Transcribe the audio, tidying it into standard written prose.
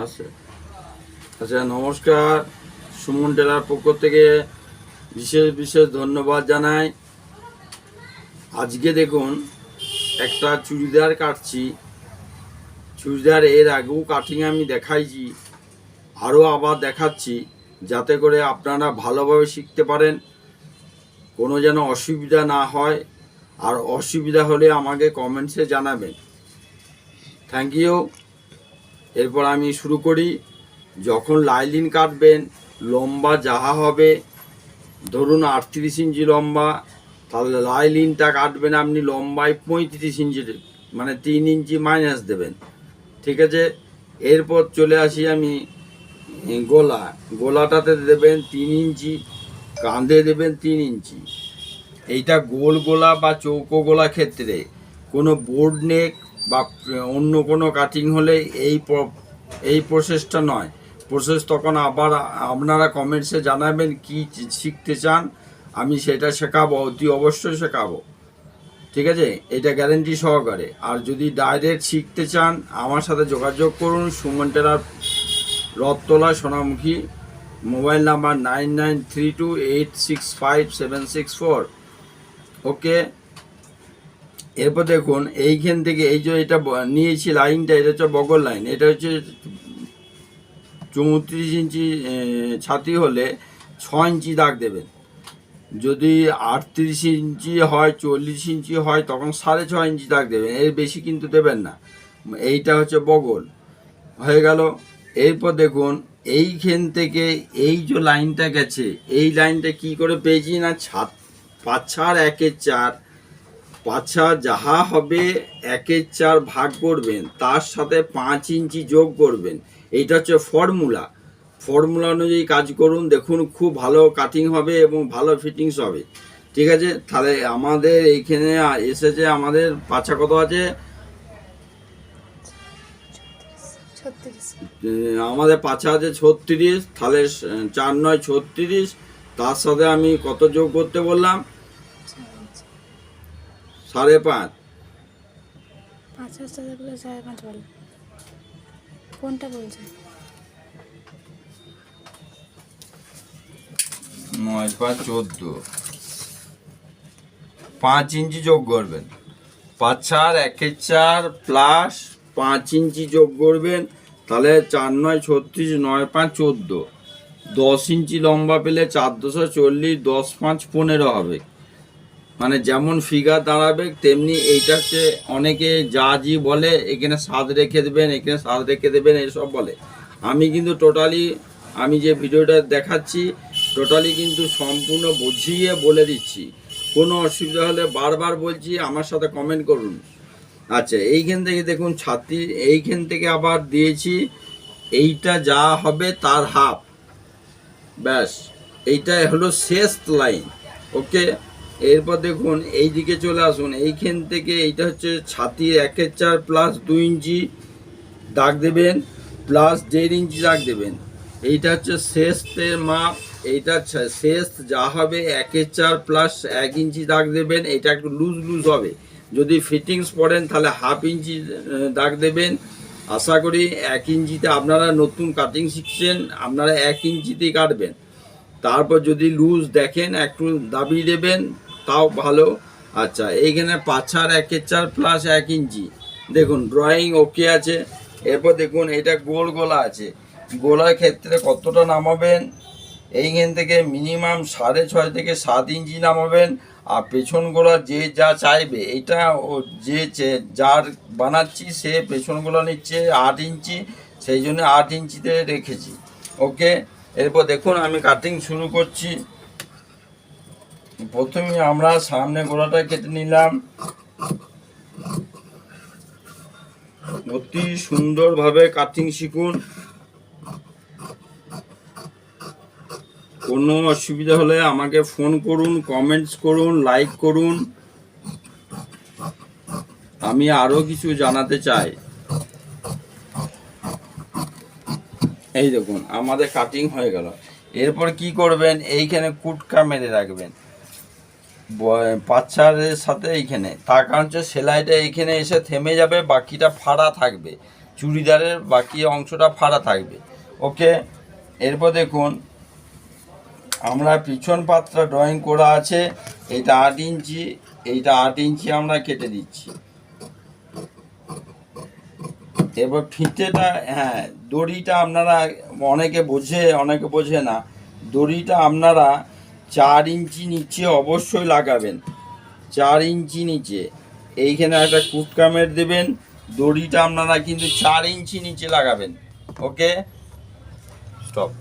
আচ্ছা আচ্ছা, নমস্কার। সুমন টেলার পক্ষ থেকে বিশেষ বিশেষ ধন্যবাদ জানাই। আজকে দেখুন একটা চুড়িদার কাটছি। চুড়িদার এর আগেও কাটিং আমি দেখাইছি, আরও আবার দেখাচ্ছি, যাতে করে আপনারা ভালোভাবে শিখতে পারেন, কোনো যেন অসুবিধা না হয়। আর অসুবিধা হলে আমাকে কমেন্টসে জানাবেন। Thank you. এরপর আমি শুরু করি। যখন লাইলিন কাটবেন, লম্বা যাহা হবে, ধরুন 38 ইঞ্চি লম্বা, তাহলে লাইলিনটা কাটবেন আপনি লম্বায় 35 ইঞ্চি, মানে 3 ইঞ্চি মাইনাস দেবেন। ঠিক আছে। এরপর চলে আসি আমি গোলাটাতে দেবেন 3 ইঞ্চি, কাঁধে দেবেন 3 ইঞ্চি। এইটা গোল গোলা বা চৌকো গোলা ক্ষেত্রে, কোনো বোর্ড নেক বা অন্য কোনো কাটিং হলে এই প্রসেসটা নয়। প্রসেস তখন আবার আপনারা কমেন্টসে জানাবেন কি শিখতে চান, আমি সেটা শেখাবো, অতি অবশ্যই শেখাবো। ঠিক আছে, এটা গ্যারেন্টি সহকারে। আর যদি ডাইরেক্ট শিখতে চান আমার সাথে যোগাযোগ করুন। সুমন টেলার, Rathtala, Sonamukhi. Mobile number 9932865764। Okay. এরপর দেখুন এইখান থেকে এই যে এটা নিয়েছি লাইনটা, এটা হচ্ছে বগল লাইন। এটা হচ্ছে 34 ইঞ্চি ছাতি হলে 6 ইঞ্চি দাগ দেবেন। যদি 38 ইঞ্চি হয়, 40 ইঞ্চি হয়, তখন 6.5 ইঞ্চি দাগ দেবেন, এর বেশি কিন্তু দেবেন না। এইটা হচ্ছে বগল হয়ে গেল। এরপর দেখুন এইখান থেকে এই যে লাইনটা গেছে, এই লাইনটা কি করে পেয়েছি না, 5/4 1/4, 5/4 যাহা হবে 1/4 ভাগ করবেন, তার সাথে 5 ইঞ্চি যোগ করবেন। এইটা হচ্ছে ফর্মুলা অনুযায়ী কাজ করুন, দেখুন খুব ভালো কাটিং হবে এবং ভালো ফিটিংস হবে। ঠিক আছে। তাহলে আমাদের এইখানে এসেছে, আমাদের পাছা কত আছে, আমাদের পাছা আছে 36। তাহলে 4 9 36, তার সাথে আমি কত যোগ করতে বললাম, 5.5। কোনটা বলছেন? 9 5 14, 5 ইঞ্চি যোগ করবেন। 5/4 1/4 প্লাস 5 ইঞ্চি যোগ করবেন, তাহলে 4 9 36, 9 5 14, 10 ইঞ্চি লম্বা পেলে 4 10 40, 10 5 15 হবে। মানে যেমন ফিগার দাঁড়াবে তেমনি। এইটা হচ্ছে অনেকে যা জি বলে, এখানে 7 রেখে দেবেন, এখানে 7 রেখে দেবেন, এসব বলে। আমি কিন্তু টোটালি, আমি যে ভিডিওটা দেখাচ্ছি টোটালি কিন্তু সম্পূর্ণ বুঝিয়ে বলে দিচ্ছি। কোনো অসুবিধা হলে বারবার বলছি, আমার সাথে কমেন্ট করুন। আচ্ছা, এইখান থেকে দেখুন ছাতি, এইখান থেকে আবার দিয়েছি, এইটা যা হবে তার হাফ, ব্যাস। এইটা হলো শেষ লাইন। ওকে। এরপর দেখুন এই দিকে চলে আসুন। এইখান থেকে এইটা হচ্ছে ছাতির 1/4 প্লাস 2 ইঞ্চি দাগ দেবেন, প্লাস 1.5 ইঞ্চি দাগ দেবেন। এইটা হচ্ছে শেষের মাপ। এইটা শেষ যা হবে 1/4 প্লাস 1 ইঞ্চি দাগ দেবেন। এটা একটু লুজ লুজ হবে, যদি ফিটিংস পড়েন তাহলে 1/2 ইঞ্চি দাগ দেবেন। আশা করি 1 ইঞ্চিতে, আপনারা নতুন কাটিং শিখছেন, আপনারা 1 ইঞ্চিতেই কাটবেন। তারপর যদি লুজ দেখেন একটু দাবিয়ে দেবেন, তাও ভালো। আচ্ছা, এইখানে 5/4 1/4 প্লাস 1 ইঞ্চি, দেখুন ড্রয়িং ওকে আছে। এরপর দেখুন এটা গোল গোলা আছে, গোলার ক্ষেত্রে কতটা নামাবেন, এইখান থেকে মিনিমাম 6.5 থেকে 7 ইঞ্চি নামাবেন। আর পেছন গোলা যে যা চাইবে, এটা যে যার বানাচ্ছি সে পেছন গোলা নিচ্ছে 8 ইঞ্চি, সেই জন্য 8 ইঞ্চিতে রেখেছি। ওকে। এরপর দেখুন আমি কাটিং শুরু করছি। প্রথমে আমরা সামনে গোলাটা কেটে নিলাম। অতি সুন্দরভাবে কাটিং শিখুন। কোনো অসুবিধা হলে আমাকে ফোন করুন, কমেন্টস করুন, লাইক করুন। আমি আরও কিছু জানাতে চাই। এই দেখুন আমাদের কাটিং হয়ে গেল। এরপর কি করবেন, এইখানে কুটকা মেরে রাখবেন 5/4 সাথে এইখানে। তার কারণ হচ্ছে সেলাইটা এইখানে এসে থেমে যাবে, বাকিটা ফাড়া থাকবে। চুড়িদারের বাকি অংশটা ফাড়া থাকবে। ওকে, এরপর দেখুন আমরা পিছন পাতটা ড্রয়িং করা আছে, এটা 8 ইঞ্চি, এইটা 8 ইঞ্চি আমরা কেটে দিচ্ছি। এবার ফিতেটা, হ্যাঁ দড়িটা আপনারা অনেকে বোঝে না, দড়িটা আপনারা 4 ইঞ্চি নিচে অবশ্যই লাগাবেন। 4 ইঞ্চি নিচে এইখানে একটা কুটকামের দেবেন, দড়িটা আপনারা কিন্তু 4 ইঞ্চি নিচে লাগাবেন। ওকে, স্টপ।